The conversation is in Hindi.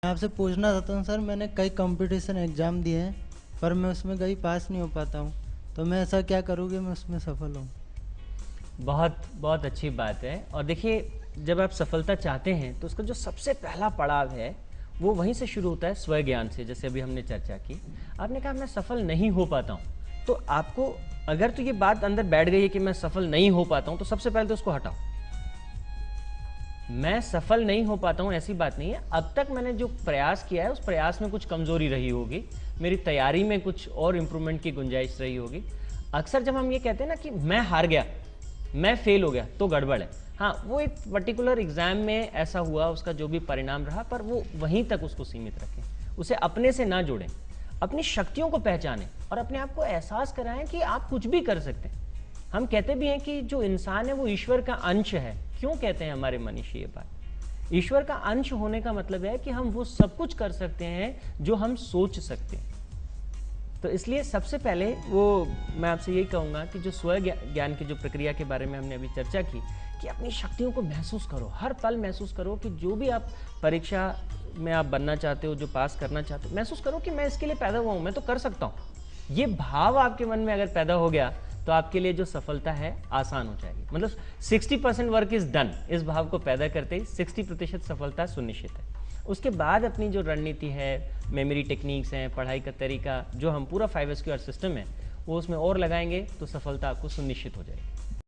मैं आपसे पूछना चाहता हूँ सर, मैंने कई कंपटीशन एग्ज़ाम दिए हैं पर मैं उसमें कहीं पास नहीं हो पाता हूँ, तो मैं ऐसा क्या करूँ कि मैं उसमें सफल हूँ? बहुत बहुत अच्छी बात है। और देखिए, जब आप सफलता चाहते हैं तो उसका जो सबसे पहला पड़ाव है वो वहीं से शुरू होता है, स्व ज्ञान से। जैसे अभी हमने चर्चा की, आपने कहा मैं सफल नहीं हो पाता हूँ, तो आपको अगर तो ये बात अंदर बैठ गई है कि मैं सफल नहीं हो पाता हूँ, तो सबसे पहले तो उसको हटाओ। मैं सफल नहीं हो पाता हूँ ऐसी बात नहीं है, अब तक मैंने जो प्रयास किया है उस प्रयास में कुछ कमजोरी रही होगी, मेरी तैयारी में कुछ और इम्प्रूवमेंट की गुंजाइश रही होगी। अक्सर जब हम ये कहते हैं ना कि मैं हार गया, मैं फेल हो गया, तो गड़बड़ है। हाँ, वो एक पर्टिकुलर एग्जाम में ऐसा हुआ, उसका जो भी परिणाम रहा, पर वो वहीं तक उसको सीमित रखें, उसे अपने से ना जोड़ें। अपनी शक्तियों को पहचानें और अपने आप को एहसास कराएं कि आप कुछ भी कर सकते हैं। हम कहते भी हैं कि जो इंसान है वो ईश्वर का अंश है। क्यों कहते हैं हमारे मनीषी ये बात? ईश्वर का अंश होने का मतलब है कि हम वो सब कुछ कर सकते हैं जो हम सोच सकते हैं। तो इसलिए सबसे पहले वो मैं आपसे यही कहूँगा कि जो स्व ज्ञान की जो प्रक्रिया के बारे में हमने अभी चर्चा की, कि अपनी शक्तियों को महसूस करो, हर पल महसूस करो कि जो भी आप परीक्षा में आप बनना चाहते हो, जो पास करना चाहते हो, महसूस करो कि मैं इसके लिए पैदा हुआ हूँ, मैं तो कर सकता हूँ। ये भाव आपके मन में अगर पैदा हो गया तो आपके लिए जो सफलता है आसान हो जाएगी। मतलब 60% वर्क इज डन, इस भाव को पैदा करते ही 60% सफलता सुनिश्चित है। उसके बाद अपनी जो रणनीति है, मेमोरी टेक्निक्स हैं, पढ़ाई का तरीका, जो हम पूरा 5 SQR सिस्टम है वो उसमें और लगाएंगे तो सफलता आपको सुनिश्चित हो जाएगी।